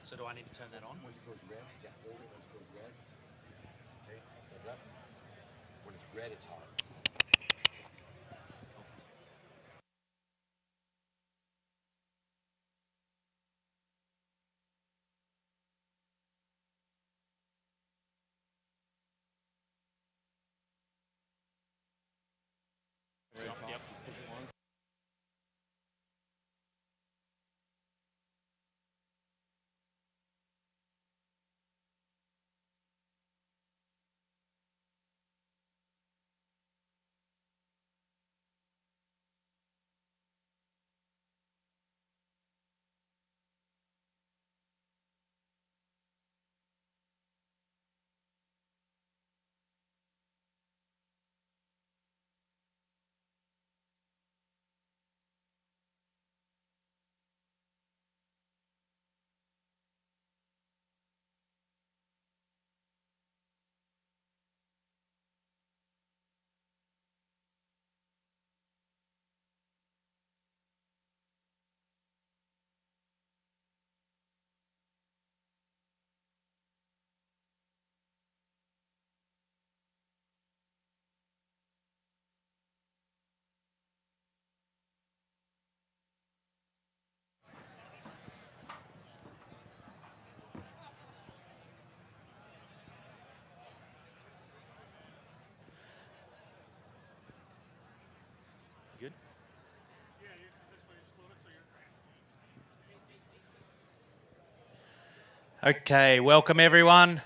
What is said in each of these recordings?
So do I need to turn that on? Once it goes red, yeah, hold it once it goes red. Okay, hold it up. When it's red, it's hot. Yep. Just push it once. You good? Okay, welcome everyone.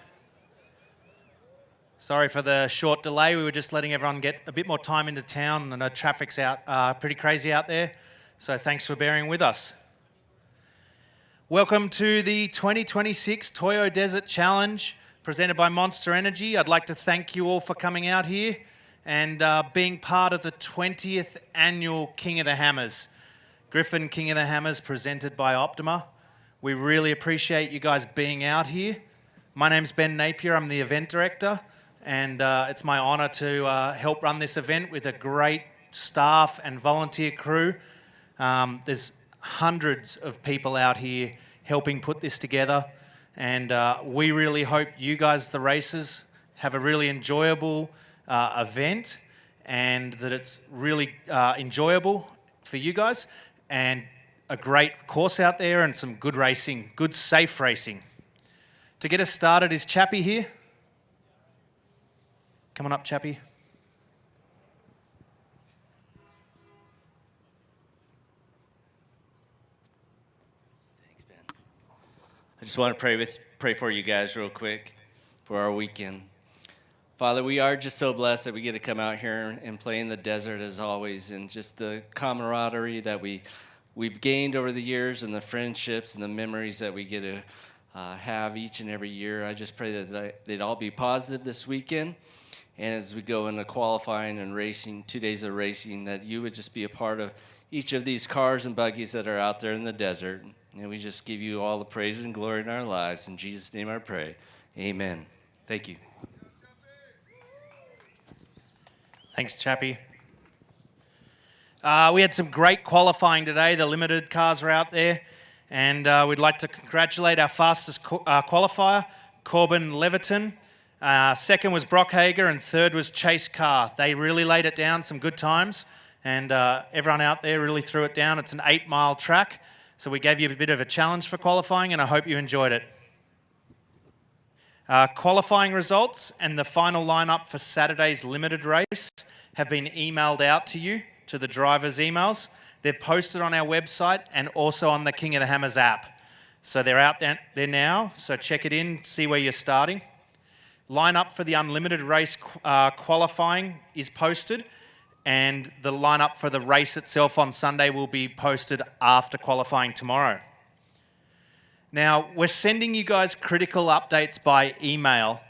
Sorry for the short delay. We were just letting everyone get a bit more time into town. I know traffic's out pretty crazy out there, so thanks for bearing with us. Welcome to the 2026 Toyo Desert Challenge presented by Monster Energy. I'd like to thank you all for coming out here and being part of the 20th annual King of the Hammers. Griffin King of the Hammers presented by Optima. We really appreciate you guys being out here. My name's Ben Napier, I'm the event director, and it's my honor to help run this event with a great staff and volunteer crew. There's hundreds of people out here helping put this together, and we really hope you guys, the racers, have a really enjoyable event, and that it's really enjoyable for you guys, and a great course out there and some good racing, good safe racing. To get us started is Chappie here. Come on up, Chappie. Thanks, Ben. I just want to pray for you guys real quick for our weekend. Father, we are just so blessed that we get to come out here and play in the desert as always, and just the camaraderie that we've gained over the years, and the friendships and the memories that we get to have each and every year. I just pray that they'd all be positive this weekend. And as we go into qualifying and racing, 2 days of racing, that you would just be a part of each of these cars and buggies that are out there in the desert. And we just give you all the praise and glory in our lives. In Jesus' name I pray. Amen. Thank you. Thanks, Chappie. We had some great qualifying today. The limited cars are out there. And we'd like to congratulate our fastest qualifier, Corbin Leviton. Second was Brock Hager, and third was Chase Carr. They really laid it down, some good times, and everyone out there really threw it down. It's an 8-mile track, so we gave you a bit of a challenge for qualifying, and I hope you enjoyed it. Qualifying results and the final lineup for Saturday's limited race have been emailed out to you, to the drivers' emails. They're posted on our website and also on the King of the Hammers app. So they're out there now, so check it in, see where you're starting. Lineup for the unlimited race qualifying is posted, and the lineup for the race itself on Sunday will be posted after qualifying tomorrow. Now, we're sending you guys critical updates by email,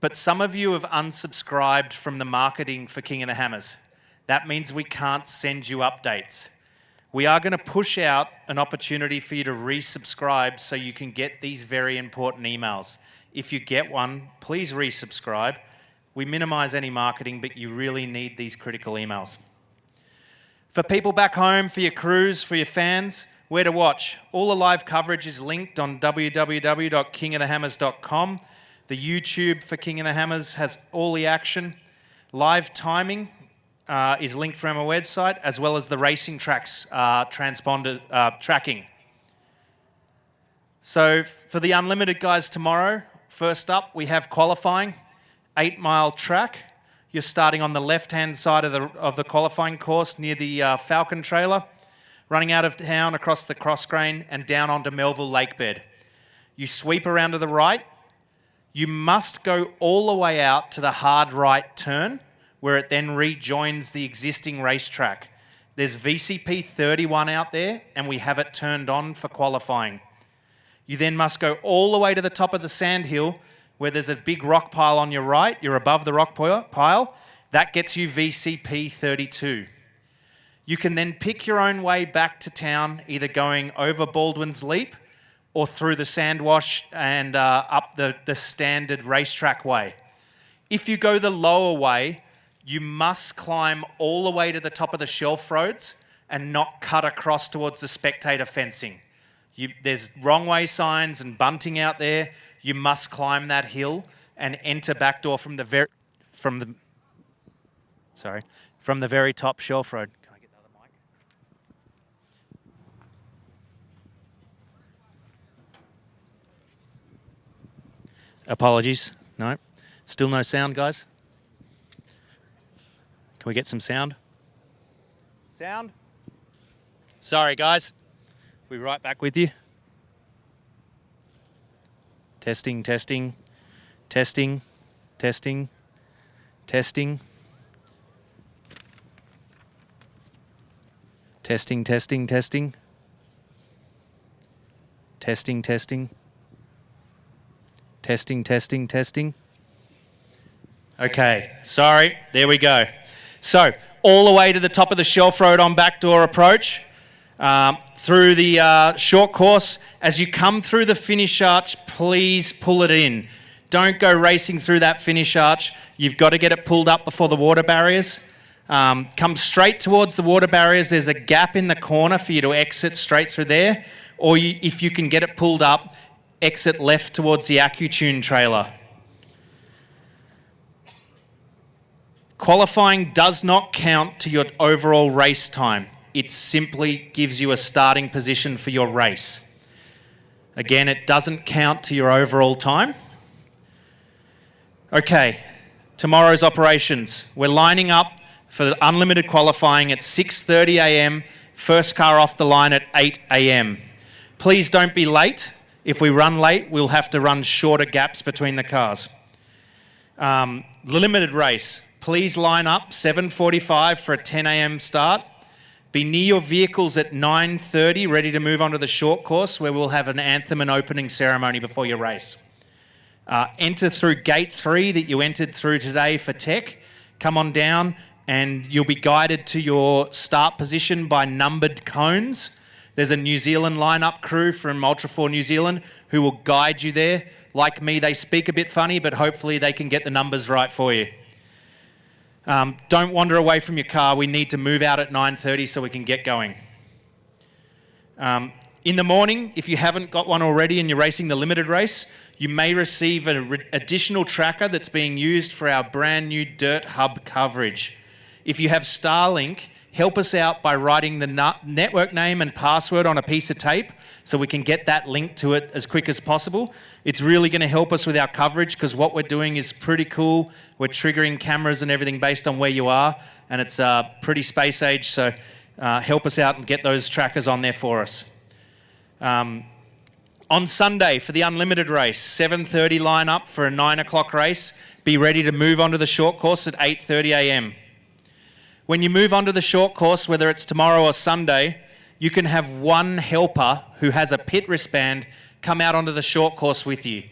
but some of you have unsubscribed from the marketing for King of the Hammers. That means we can't send you updates. We are going to push out an opportunity for you to resubscribe so you can get these very important emails. If you get one, please resubscribe. We minimize any marketing, but you really need these critical emails. For people back home, for your crews, for your fans, where to watch. All the live coverage is linked on www.kingofthehammers.com. The YouTube for King of the Hammers has all the action. Live timing is linked from our website, as well as the racing tracks transponder tracking. So for the Unlimited guys tomorrow, first up we have qualifying, 8-mile track. You're starting on the left-hand side of the qualifying course near the Falcon trailer, running out of town across the cross-grain and down onto Melville Lakebed. You sweep around to the right. You must go all the way out to the hard right turn, where it then rejoins the existing racetrack. There's VCP 31 out there, and we have it turned on for qualifying. You then must go all the way to the top of the sand hill, where there's a big rock pile on your right. You're above the rock pile. That gets you VCP 32. You can then pick your own way back to town, either going over Baldwin's Leap or through the sand wash and up the standard racetrack way. If you go the lower way, you must climb all the way to the top of the shelf roads and not cut across towards the spectator fencing. There's wrong way signs and bunting out there. You must climb that hill and enter back door from the very top shelf road. Can I get the other mic? Apologies. No, still no sound, guys. Can we get some sound? Sound? Sorry, guys. We'll be right back with you. Testing, testing, testing, testing, testing. Testing, testing, testing. Testing, testing. Testing, testing, testing. Okay, sorry, there we go. So, all the way to the top of the shelf road on backdoor approach, through the short course. As you come through the finish arch, please pull it in. Don't go racing through that finish arch. You've got to get it pulled up before the water barriers. Come straight towards the water barriers. There's a gap in the corner for you to exit straight through there. Or if you can get it pulled up, exit left towards the AccuTune trailer. Qualifying does not count to your overall race time. It simply gives you a starting position for your race. Again, it doesn't count to your overall time. Okay, tomorrow's operations. We're lining up for the Unlimited qualifying at 6:30 a.m. First car off the line at 8 a.m. Please don't be late. If we run late, we'll have to run shorter gaps between the cars. The limited race. Please line up 7:45 for a 10 a.m. start. Be near your vehicles at 9:30, ready to move on to the short course, where we'll have an anthem and opening ceremony before your race. Enter through gate 3 that you entered through today for tech. Come on down and you'll be guided to your start position by numbered cones. There's a New Zealand lineup crew from Ultra 4 New Zealand who will guide you there. Like me, they speak a bit funny, but hopefully they can get the numbers right for you. Don't wander away from your car. We need to move out at 9:30 so we can get going. In the morning, if you haven't got one already and you're racing the limited race, you may receive an additional tracker that's being used for our brand new Dirt Hub coverage. If you have Starlink, help us out by writing the network name and password on a piece of tape so we can get that link to it as quick as possible. It's really going to help us with our coverage because what we're doing is pretty cool. We're triggering cameras and everything based on where you are, and it's pretty space age, so help us out and get those trackers on there for us. On Sunday for the Unlimited race, 7:30 line up for a 9 o'clock race. Be ready to move onto the short course at 8:30 a.m. When you move onto the short course, whether it's tomorrow or Sunday, you can have one helper who has a pit wristband come out onto the short course with you.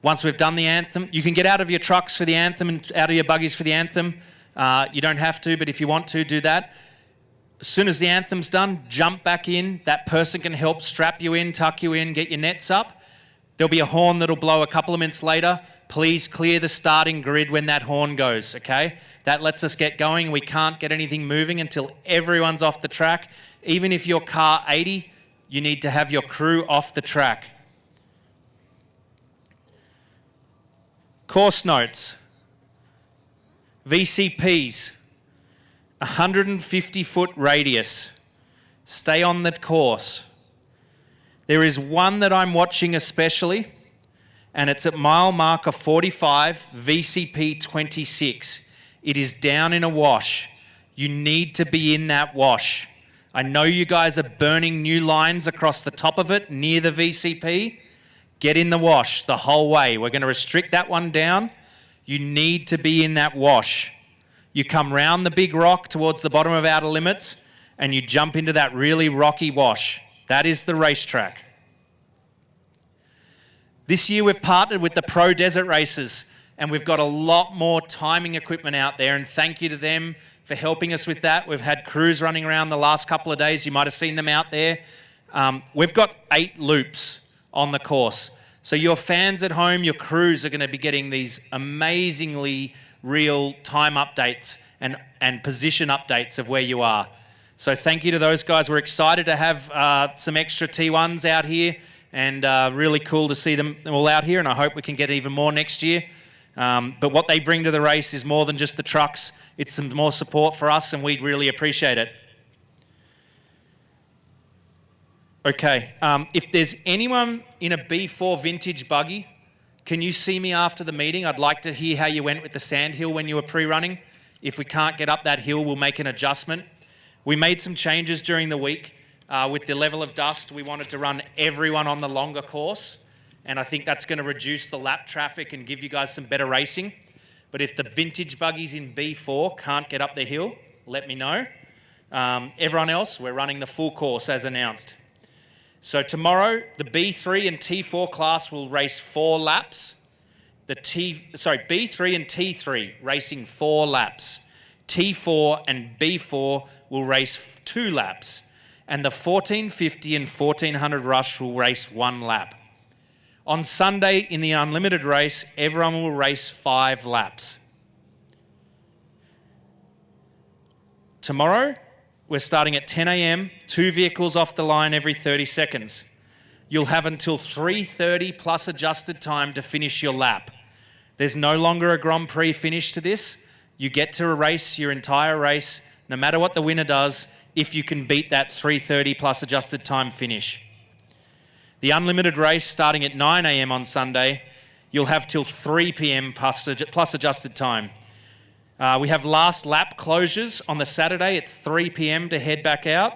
Once we've done the anthem, you can get out of your trucks for the anthem and out of your buggies for the anthem. You don't have to, but if you want to, do that. As soon as the anthem's done, jump back in. That person can help strap you in, tuck you in, get your nets up. There'll be a horn that'll blow a couple of minutes later. Please clear the starting grid when that horn goes, okay? That lets us get going. We can't get anything moving until everyone's off the track. Even if you're car 80, you need to have your crew off the track. Course notes. VCPs, 150-foot radius. Stay on the course. There is one that I'm watching especially, and it's at mile marker 45, VCP 26. It is down in a wash. You need to be in that wash. I know you guys are burning new lines across the top of it near the VCP. Get in the wash the whole way. We're going to restrict that one down. You need to be in that wash. You come round the big rock towards the bottom of outer limits and you jump into that really rocky wash. That is the racetrack. This year we've partnered with the Pro Desert Races and we've got a lot more timing equipment out there, and thank you to them for helping us with that. We've had crews running around the last couple of days. You might have seen them out there. We've got 8 loops on the course. So your fans at home, your crews are going to be getting these amazingly real time updates and position updates of where you are. So thank you to those guys. We're excited to have some extra T1s out here, and really cool to see them all out here, and I hope we can get even more next year. But what they bring to the race is more than just the trucks. It's some more support for us, and we really appreciate it. Okay, if there's anyone in a B4 vintage buggy, can you see me after the meeting? I'd like to hear how you went with the sand hill when you were pre-running. If we can't get up that hill, we'll make an adjustment. We made some changes during the week. With the level of dust, we wanted to run everyone on the longer course, and I think that's going to reduce the lap traffic and give you guys some better racing. But if the vintage buggies in B4 can't get up the hill, let me know. Everyone else, we're running the full course as announced. So tomorrow, the B3 and T4 class will race 4 laps. B3 and T3 racing 4 laps. T4 and B4 will race 2 laps. And the 1450 and 1400 rush will race 1 lap. On Sunday in the unlimited race, everyone will race 5 laps. Tomorrow, we're starting at 10 a.m, 2 vehicles off the line every 30 seconds. You'll have until 3:30 plus adjusted time to finish your lap. There's no longer a Grand Prix finish to this. You get to race your entire race, no matter what the winner does, if you can beat that 3:30 plus adjusted time finish. The unlimited race starting at 9 a.m. on Sunday, you'll have till 3 p.m. plus adjusted time. We have last lap closures on the Saturday. It's 3 p.m. to head back out.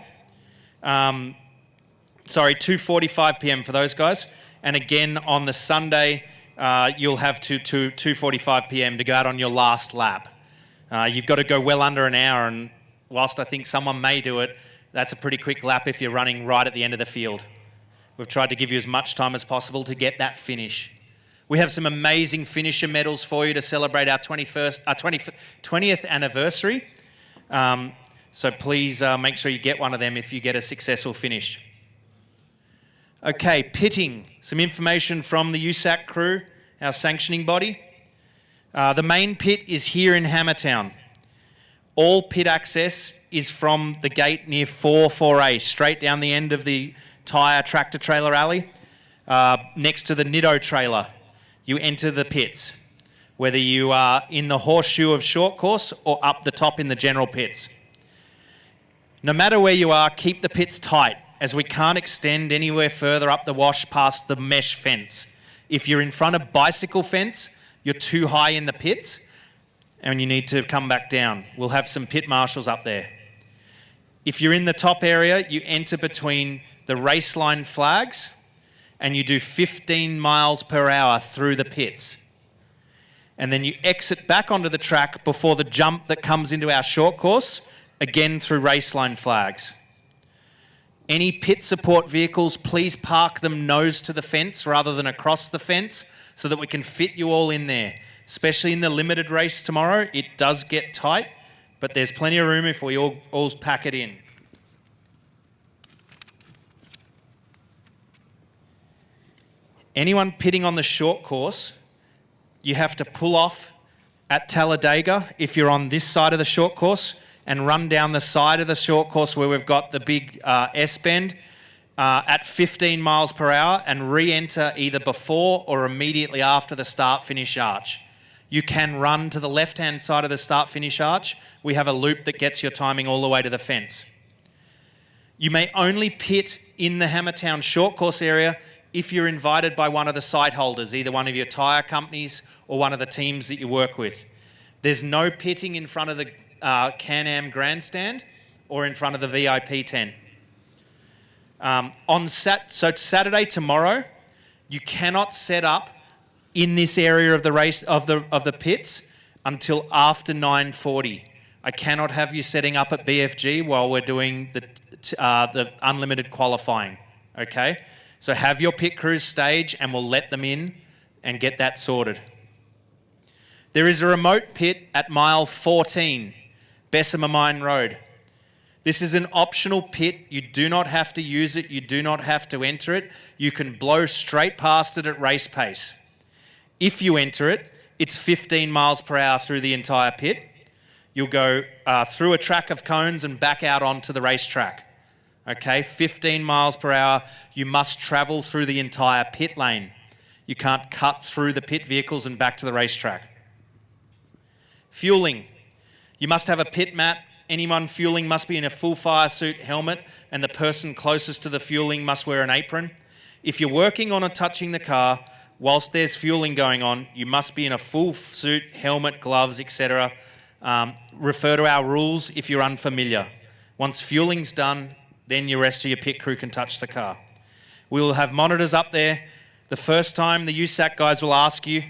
2:45 p.m. for those guys. And again, on the Sunday, you'll have to 2:45 p.m. to go out on your last lap. You've got to go well under an hour, and whilst I think someone may do it, that's a pretty quick lap if you're running right at the end of the field. We've tried to give you as much time as possible to get that finish. We have some amazing finisher medals for you to celebrate our 20th anniversary. So please make sure you get one of them if you get a successful finish. Okay, pitting. Some information from the USAC crew, our sanctioning body. The main pit is here in Hammertown. All pit access is from the gate near 4A, straight down the end of the tyre tractor trailer alley, next to the Nitto trailer. You enter the pits, whether you are in the horseshoe of short course or up the top in the general pits. No matter where you are, keep the pits tight, as we can't extend anywhere further up the wash past the mesh fence. If you're in front of bicycle fence, you're too high in the pits and you need to come back down. We'll have some pit marshals up there. If you're in the top area, you enter between the race line flags and you do 15 miles per hour through the pits. And then you exit back onto the track before the jump that comes into our short course, again through race line flags. Any pit support vehicles, please park them nose to the fence rather than across the fence so that we can fit you all in there. Especially in the limited race tomorrow, it does get tight, but there's plenty of room if we all pack it in. Anyone pitting on the short course, you have to pull off at Talladega if you're on this side of the short course and run down the side of the short course where we've got the big S-bend. at 15 miles per hour and re-enter either before or immediately after the start-finish arch. You can run to the left-hand side of the start-finish arch. We have a loop that gets your timing all the way to the fence. You may only pit in the Hammertown short course area if you're invited by one of the site holders, either one of your tyre companies or one of the teams that you work with. There's no pitting in front of the Can-Am grandstand or in front of the VIP tent. So Saturday, tomorrow, you cannot set up in this area of the race of the pits until after 9:40. I cannot have you setting up at BFG while we're doing the unlimited qualifying. Okay, so have your pit crews stage, and we'll let them in and get that sorted. There is a remote pit at mile 14, Bessemer Mine Road. This is an optional pit. You do not have to use it. You do not have to enter it. You can blow straight past it at race pace. If you enter it, it's 15 miles per hour through the entire pit. You'll go through a track of cones and back out onto the racetrack. Okay, 15 miles per hour. You must travel through the entire pit lane. You can't cut through the pit vehicles and back to the racetrack. Fueling. You must have a pit mat. Anyone fueling must be in a full fire suit, helmet, and the person closest to the fueling must wear an apron. If you're working on or touching the car whilst there's fueling going on, you must be in a full suit, helmet, gloves, etc. Refer to our rules if you're unfamiliar. Once fueling's done, then the rest of your pit crew can touch the car. We will have monitors up there. The first time, the USAC guys will ask you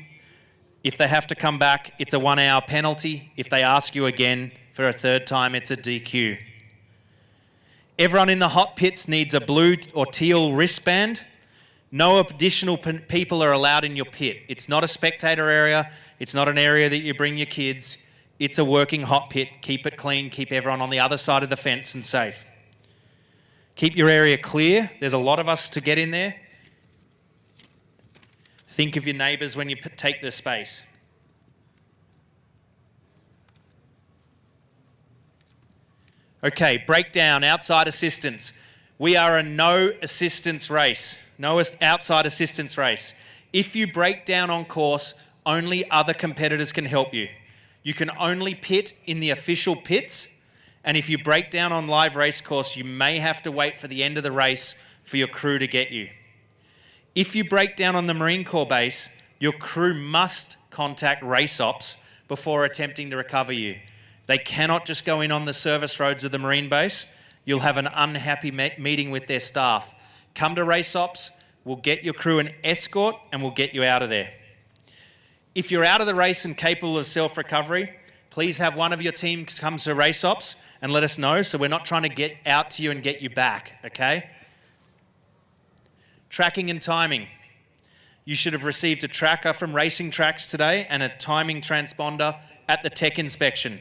if they have to come back, it's a 1 hour penalty. If they ask you again for a third time, it's a DQ. Everyone in the hot pits needs a blue or teal wristband. No additional people are allowed in your pit. It's not a spectator area. It's not an area that you bring your kids. It's a working hot pit. Keep it clean. Keep everyone on the other side of the fence and safe. Keep your area clear. There's a lot of us to get in there. Think of your neighbours when you take the space. Okay, breakdown, outside assistance. We are a no assistance race, no outside assistance race. If you break down on course, only other competitors can help you. You can only pit in the official pits, and if you break down on live race course, you may have to wait for the end of the race for your crew to get you. If you break down on the Marine Corps base, your crew must contact race ops before attempting to recover you. They cannot just go in on the service roads of the Marine base. You'll have an unhappy meeting with their staff. Come to race ops, we'll get your crew an escort and we'll get you out of there. If you're out of the race and capable of self-recovery, please have one of your team come to race ops and let us know, so we're not trying to get out to you and get you back, okay? Tracking and timing. You should have received a tracker from Racing Tracks today and a timing transponder at the tech inspection.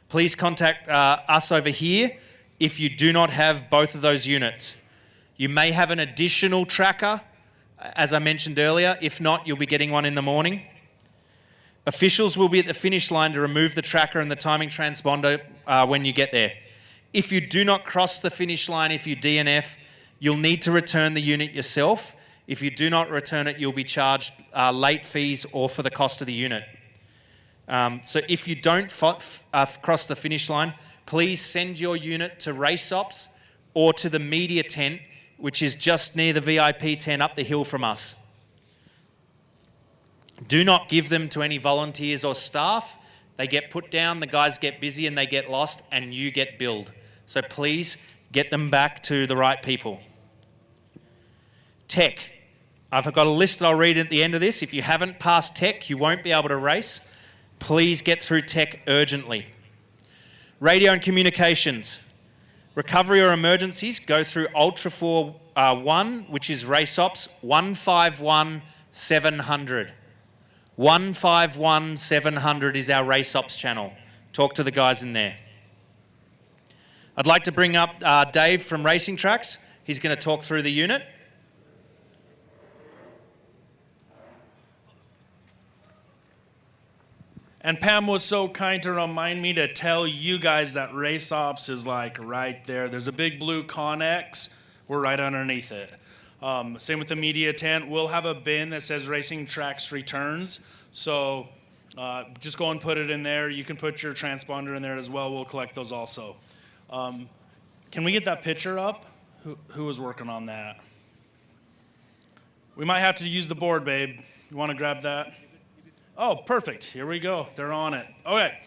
Please contact us over here if you do not have both of those units. You may have an additional tracker, as I mentioned earlier. If not, you'll be getting one in the morning. Officials will be at the finish line to remove the tracker and the timing transponder when you get there. If you do not cross the finish line, if you DNF, you'll need to return the unit yourself. If you do not return it, you'll be charged late fees or for the cost of the unit. So if you don't cross the finish line, please send your unit to race ops or to the media tent, which is just near the VIP tent up the hill from us. Do not give them to any volunteers or staff. They get put down, the guys get busy and they get lost, and you get billed. So please get them back to the right people. Tech. I've got a list that I'll read at the end of this. If you haven't passed tech, you won't be able to race. Please get through tech urgently. Radio and communications. Recovery or emergencies, go through Ultra 4-1, which is race ops 151-700. 151-700 is our race ops channel. Talk to the guys in there. I'd like to bring up Dave from Racing Tracks. He's going to talk through the unit. And Pam was so kind to remind me to tell you guys that race ops is like right there. There's a big blue Connex We're right underneath it. Same with the media tent. We'll have a bin that says Racing Tracks Returns. So just go and put it in there. You can put your transponder in there as well. We'll collect those also. Can we get that picture up? Who was working on that? We might have to use the board, babe. You want to grab that? Oh, perfect. Here we go. They're on it. Okay.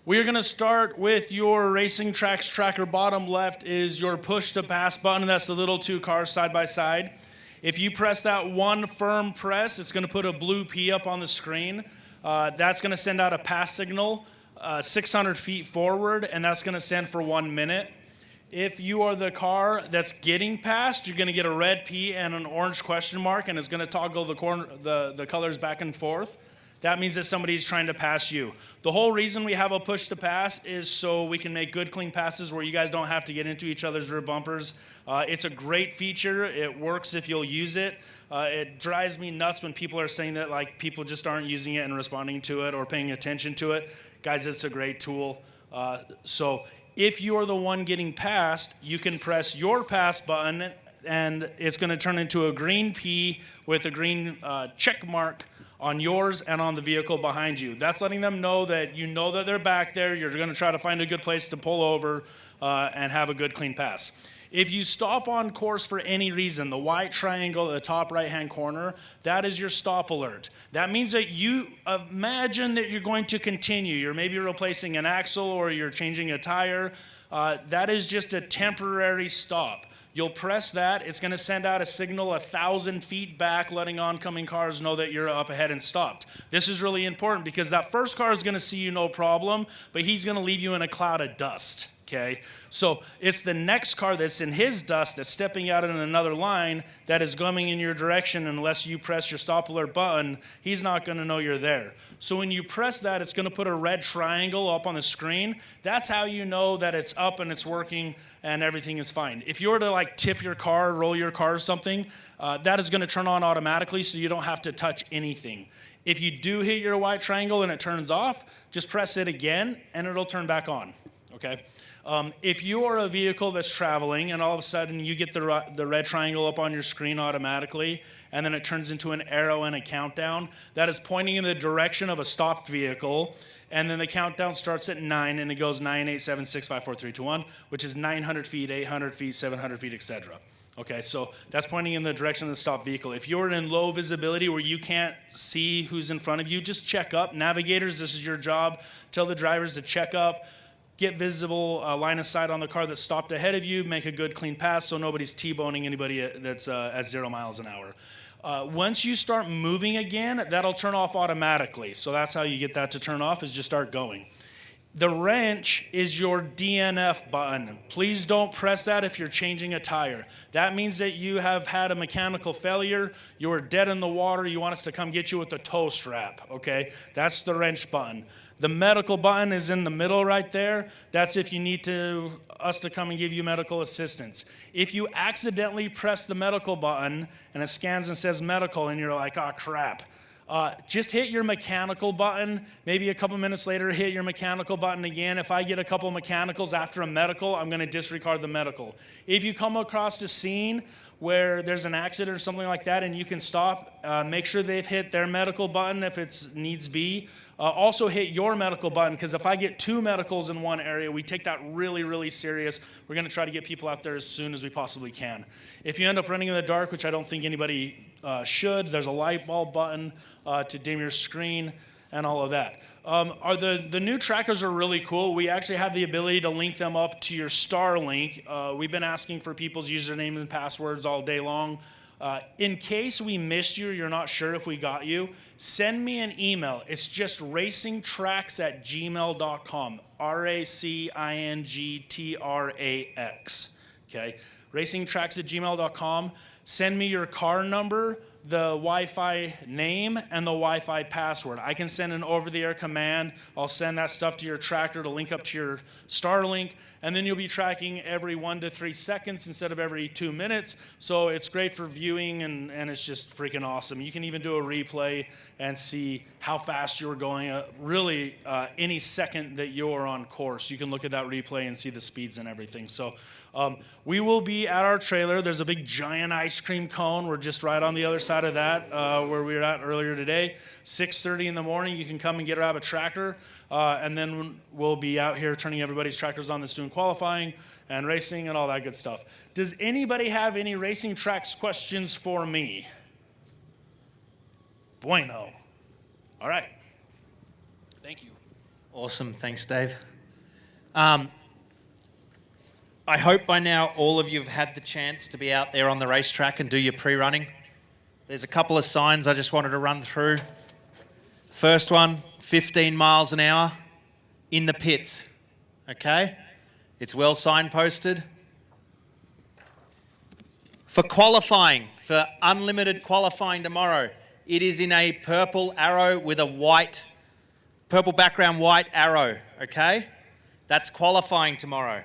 We are going to start with your Racing Tracks tracker. Bottom left is your push to pass button. That's the little two cars side by side. If you press that one firm press, it's going to put a blue P up on the screen. That's going to send out a pass signal 600 feet forward, and that's going to send for 1 minute. If you are the car that's getting passed, you're going to get a red P and an orange question mark, and it's going to toggle the colors back and forth. That means that somebody's trying to pass you. The whole reason we have a push to pass is so we can make good, clean passes where you guys don't have to get into each other's rear bumpers. It's a great feature. It works if you'll use it. It drives me nuts when people are saying that like people just aren't using it and responding to it or paying attention to it. Guys, it's a great tool. So if you're the one getting passed, you can press your pass button and it's going to turn into a green P with a green check mark on yours and on the vehicle behind you. That's letting them know that you know that they're back there. You're going to try to find a good place to pull over and have a good, clean pass. If you stop on course for any reason, the white triangle at the top right-hand corner, that is your stop alert. That means that you imagine that you're going to continue. You're maybe replacing an axle or you're changing a tire. That is just a temporary stop. You'll press that. It's going to send out a signal 1,000 feet back, letting oncoming cars know that you're up ahead and stopped. This is really important because that first car is going to see you no problem, but he's going to leave you in a cloud of dust. Okay, so it's the next car that's in his dust that's stepping out in another line that is coming in your direction. Unless you press your stop alert button, he's not going to know you're there. So when you press that, it's going to put a red triangle up on the screen. That's how you know that it's up and it's working and everything is fine. If you were to like tip your car, roll your car or something, that is going to turn on automatically so you don't have to touch anything. If you do hit your white triangle and it turns off, just press it again and it'll turn back on. Okay. If you are a vehicle that's traveling and all of a sudden you get the red triangle up on your screen automatically and then it turns into an arrow and a countdown, that is pointing in the direction of a stopped vehicle, and then the countdown starts at 9 and it goes 9, 8, 7, 6, 5, 4, 3, 2, 1, which is 900 feet, 800 feet, 700 feet, etc. Okay, so that's pointing in the direction of the stopped vehicle. If you're in low visibility where you can't see who's in front of you, just check up. Navigators, this is your job. Tell the drivers to check up. Get visible line of sight on the car that stopped ahead of you. Make a good, clean pass so nobody's T-boning anybody that's at 0 miles an hour. Once you start moving again, that'll turn off automatically. So that's how you get that to turn off, is just start going. The wrench is your DNF button. Please don't press that if you're changing a tire. That means that you have had a mechanical failure, you are dead in the water, you want us to come get you with the tow strap, okay? That's the wrench button. The medical button is in the middle right there. That's if you need us to come and give you medical assistance. If you accidentally press the medical button and it scans and says medical and you're like, oh crap, just hit your mechanical button. Maybe a couple minutes later, hit your mechanical button again. If I get a couple mechanicals after a medical, I'm going to disregard the medical. If you come across a scene where there's an accident or something like that and you can stop, make sure they've hit their medical button if it needs be. Also hit your medical button, because if I get 2 medicals in one area, we take that really, really serious. We're going to try to get people out there as soon as we possibly can. If you end up running in the dark, which I don't think anybody should, there's a light bulb button to dim your screen and all of that. The new trackers are really cool. We actually have the ability to link them up to your Starlink. We've been asking for people's usernames and passwords all day long. In case we missed you, you're not sure if we got you, send me an email. It's just racingtracks@gmail.com. RACINGTRAX. Okay? Racingtracks@gmail.com. send me your car number, the Wi-Fi name, and the Wi-Fi password. I can send an over-the-air command. I'll send that stuff to your tractor to link up to your Starlink, and then you'll be tracking every 1 to 3 seconds instead of every 2 minutes. So it's great for viewing, and it's just freaking awesome. You can even do a replay and see how fast you're going. Really, any second that you're on course, you can look at that replay and see the speeds and everything. So we will be at our trailer. There's a big giant ice cream cone. We're just right on the other side of that where we were at earlier today. 6:30 in the morning, you can come and grab a tractor, and then we'll be out here turning everybody's tractors on that's doing qualifying and racing and all that good stuff. Does anybody have any racing tracks questions for me? Bueno. All right. Thank you. Awesome. Thanks, Dave. I hope by now all of you have had the chance to be out there on the racetrack and do your pre-running. There's a couple of signs I just wanted to run through. First one, 15 miles an hour in the pits, okay? It's well signposted. For qualifying, for unlimited qualifying tomorrow, it is in a purple arrow with a purple background, white arrow, okay? That's qualifying tomorrow.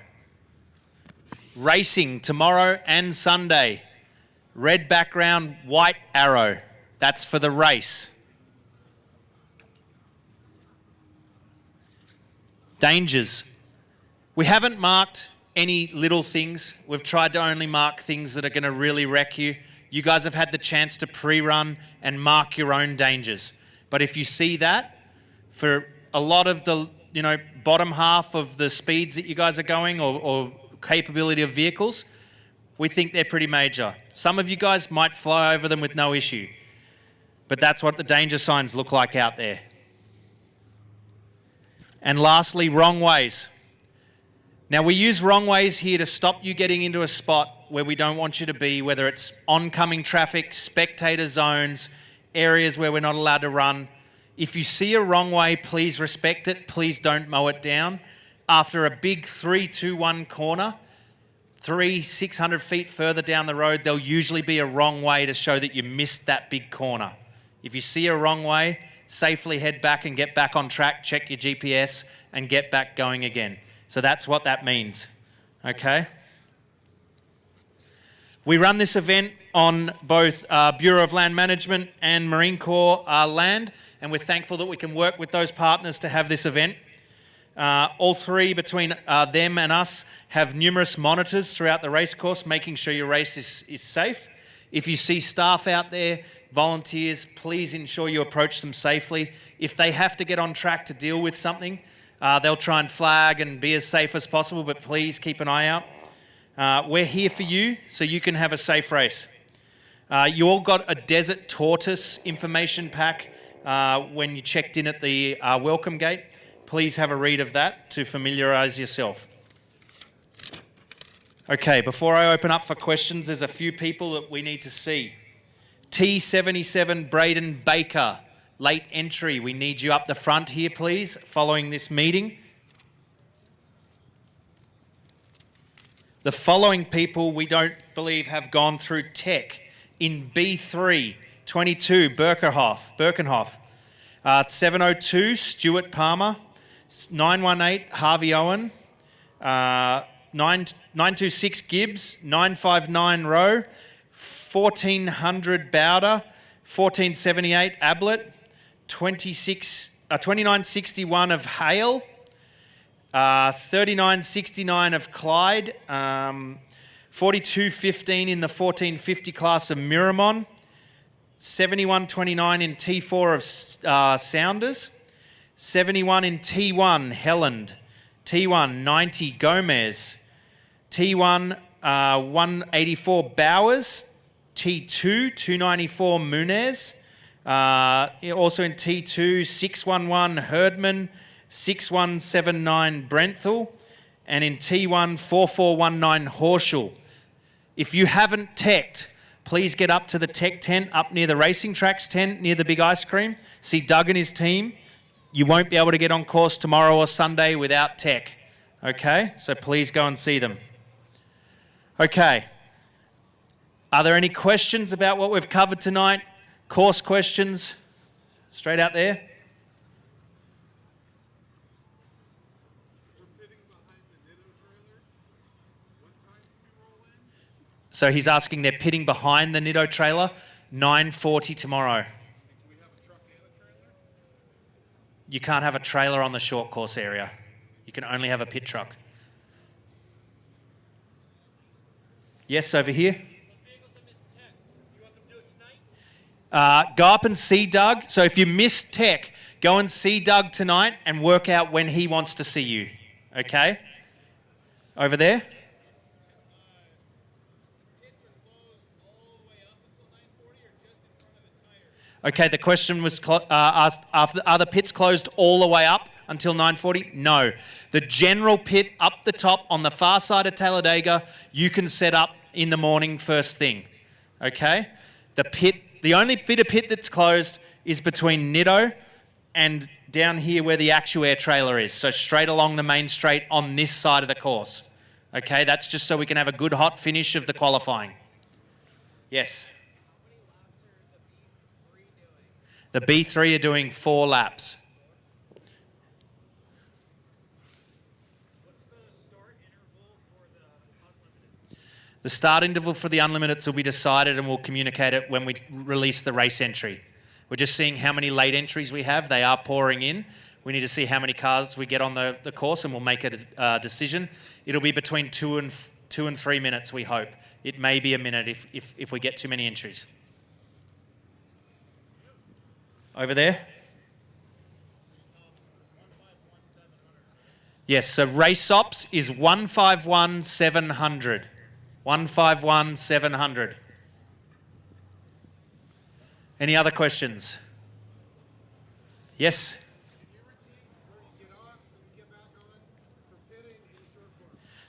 Racing tomorrow and Sunday. Red background, white arrow. That's for the race. Dangers. We haven't marked any little things. We've tried to only mark things that are going to really wreck you. You guys have had the chance to pre-run and mark your own dangers. But if you see that, for a lot of the bottom half of the speeds that you guys are going or capability of vehicles, we think they're pretty major. Some of you guys might fly over them with no issue, but that's what the danger signs look like out there. And lastly, wrong ways. Now, we use wrong ways here to stop you getting into a spot where we don't want you to be, whether it's oncoming traffic, spectator zones, areas where we're not allowed to run. If you see a wrong way, please respect it. Please don't mow it down. After a big 3-2-1 corner, 600 feet further down the road, there'll usually be a wrong way to show that you missed that big corner. If you see a wrong way, safely head back and get back on track, check your GPS, and get back going again. So that's what that means, okay? We run this event on both Bureau of Land Management and Marine Corps land, and we're thankful that we can work with those partners to have this event. All three between them and us have numerous monitors throughout the race course, making sure your race is safe. If you see staff out there, volunteers, please ensure you approach them safely. If they have to get on track to deal with something, they'll try and flag and be as safe as possible, but please keep an eye out. We're here for you so you can have a safe race. You all got a Desert Tortoise information pack when you checked in at the welcome gate. Please have a read of that to familiarise yourself. Okay, before I open up for questions, there's a few people that we need to see. T77 Braden Baker, late entry. We need you up the front here, please, following this meeting. The following people we don't believe have gone through tech. In B3, 22, Birkenhoff. 702, Stuart Palmer. 918, Harvey Owen. 926, Gibbs. 959, Rowe. 1400, Bowder. 1478, Ablett. 2961 of Hale. 3969 of Clyde. 4215 in the 1450 class of Miramon. 7129 in T4 of Sounders. 71 in T1, Helland. T1, 90, Gomez. T1, 184, Bowers. T2, 294, Munez. Also in T2, 611, Herdman. 6179, Brenthal. And in T1, 4419, Horschel. If you haven't teched, please get up to the tech tent up near the racing tracks tent, near the big ice cream. See Doug and his team. You won't be able to get on course tomorrow or Sunday without tech. Okay? So please go and see them. Okay. Are there any questions about what we've covered tonight? Course questions? Straight out there. So he's asking, they're pitting behind the Nitto trailer, 9:40 tomorrow. You can't have a trailer on the short course area. You can only have a pit truck. Yes, over here. Go up and see Doug. So if you missed tech, go and see Doug tonight and work out when he wants to see you. Okay? Over there. Okay, the question was asked, are the pits closed all the way up until 9:40? No. The general pit up the top on the far side of Talladega, you can set up in the morning first thing. Okay? The only bit of pit that's closed is between Nitto and down here where the ActuAir trailer is. So straight along the main straight on this side of the course. Okay, that's just so we can have a good hot finish of the qualifying. Yes? The B3 are doing 4 laps. The start interval for the Unlimiteds will be decided and we'll communicate it when we release the race entry. We're just seeing how many late entries we have. They are pouring in. We need to see how many cars we get on the course and we'll make a decision. It'll be between 2 and 3 minutes, we hope. It may be a minute if we get too many entries. Over there? Yes, so race ops is 151,700. 151,700. Any other questions? Yes?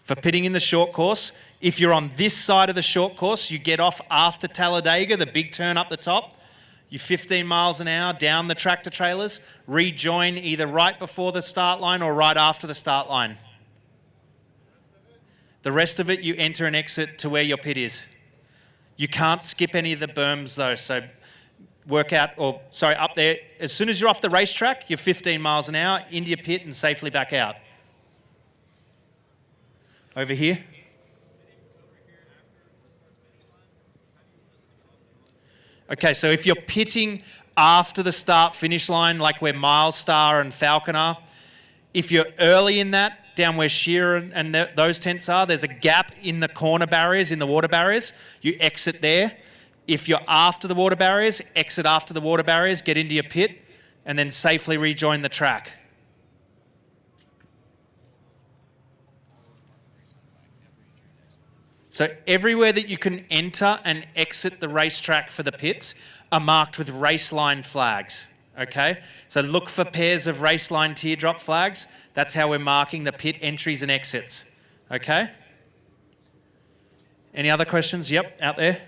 For pitting in the short course, if you're on this side of the short course, you get off after Talladega, the big turn up the top. You're 15 miles an hour down the tractor trailers, rejoin either right before the start line or right after the start line. The rest of it, you enter and exit to where your pit is. You can't skip any of the berms though, so up there. As soon as you're off the racetrack, you're 15 miles an hour, into your pit and safely back out. Over here. Okay, so if you're pitting after the start-finish line, like where Milestar and Falcon are, if you're early in that, down where Shearer and those tents are, there's a gap in the corner barriers, in the water barriers. You exit there. If you're after the water barriers, exit after the water barriers, get into your pit, and then safely rejoin the track. So everywhere that you can enter and exit the racetrack for the pits are marked with race line flags, okay? So look for pairs of race line teardrop flags. That's how we're marking the pit entries and exits, okay? Any other questions? Yep, out there.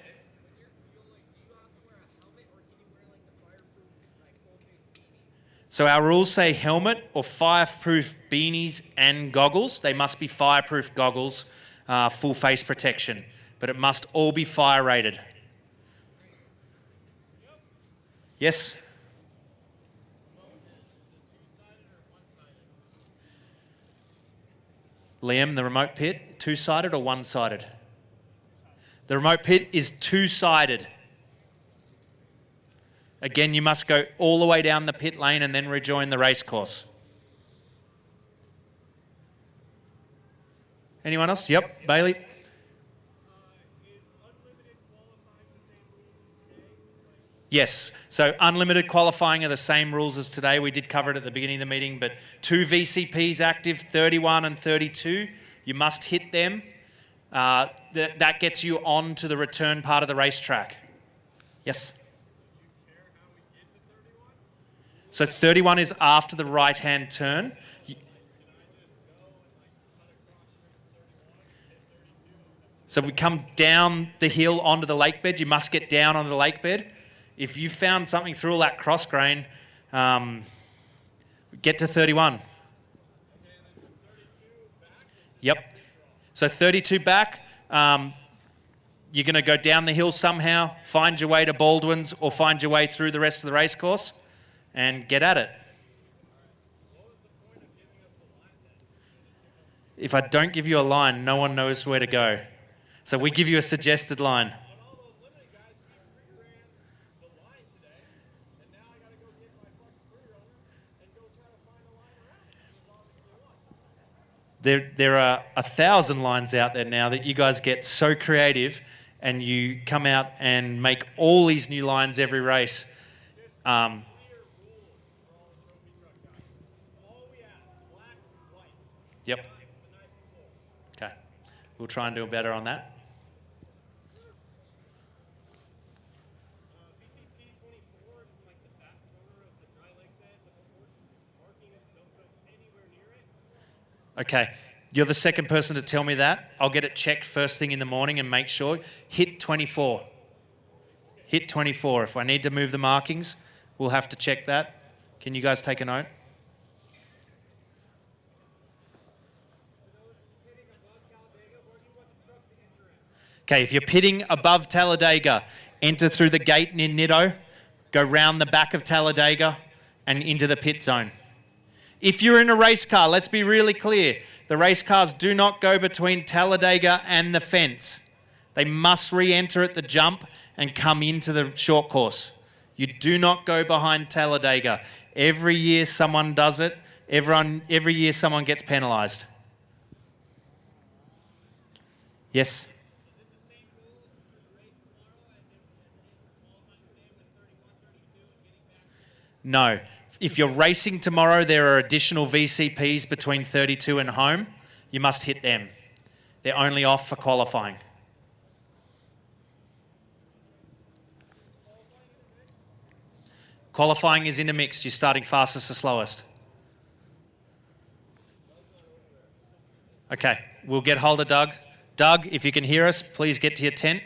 So our rules say helmet or fireproof beanies and goggles. They must be fireproof goggles. Full face protection, but it must all be fire rated. Yes? Liam, the remote pit, two-sided or one-sided? The remote pit is two-sided. Again, you must go all the way down the pit lane and then rejoin the race course. Anyone else? Yep, Bailey. Yes, so unlimited qualifying are the same rules as today. We did cover it at the beginning of the meeting, but 2 VCPs active, 31 and 32. You must hit them. That gets you on to the return part of the racetrack. Yes? So 31 is after the right-hand turn. So we come down the hill onto the lake bed. You must get down onto the lake bed. If you found something through all that cross grain, get to 31. Yep. So 32 back. you're going to go down the hill somehow, find your way to Baldwin's or find your way through the rest of the race course and get at it. If I don't give you a line, no one knows where to go. So we give you a suggested line. There are 1,000 lines out there now that you guys get so creative and you come out and make all these new lines every race. Yep. Okay. We'll try and do better on that. Okay, you're the second person to tell me that. I'll get it checked first thing in the morning and make sure. Hit 24. Hit 24. If I need to move the markings, we'll have to check that. Can you guys take a note? Okay, if you're pitting above Talladega, enter through the gate near Nitto, go round the back of Talladega and into the pit zone. If you're in a race car, let's be really clear. The race cars do not go between Talladega and the fence. They must re-enter at the jump and come into the short course. You do not go behind Talladega. Every year someone does it. Every year someone gets penalised. Yes? No. If you're racing tomorrow, there are additional VCPs between 32 and home. You must hit them. They're only off for qualifying. Qualifying is intermixed. You're starting fastest to slowest. Okay, we'll get hold of Doug. Doug, if you can hear us, please get to your tent.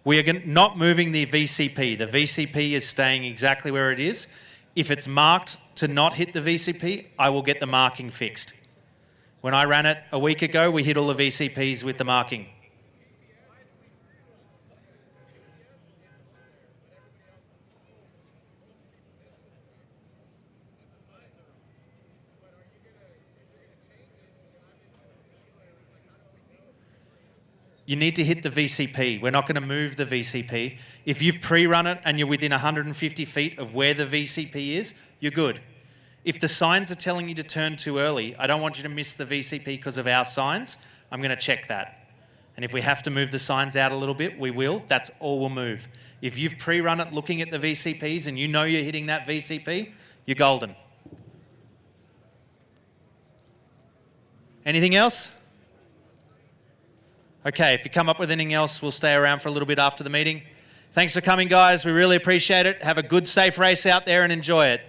We are not moving the VCP. The VCP is staying exactly where it is. If it's marked to not hit the VCP, I will get the marking fixed. When I ran it a week ago, we hit all the VCPs with the marking. You need to hit the VCP. We're not going to move the VCP. If you've pre-run it and you're within 150 feet of where the VCP is, you're good. If the signs are telling you to turn too early, I don't want you to miss the VCP because of our signs. I'm going to check that. And if we have to move the signs out a little bit, we will. That's all we'll move. If you've pre-run it looking at the VCPs and you know you're hitting that VCP, you're golden. Anything else? Okay, if you come up with anything else, we'll stay around for a little bit after the meeting. Thanks for coming, guys. We really appreciate it. Have a good, safe race out there and enjoy it.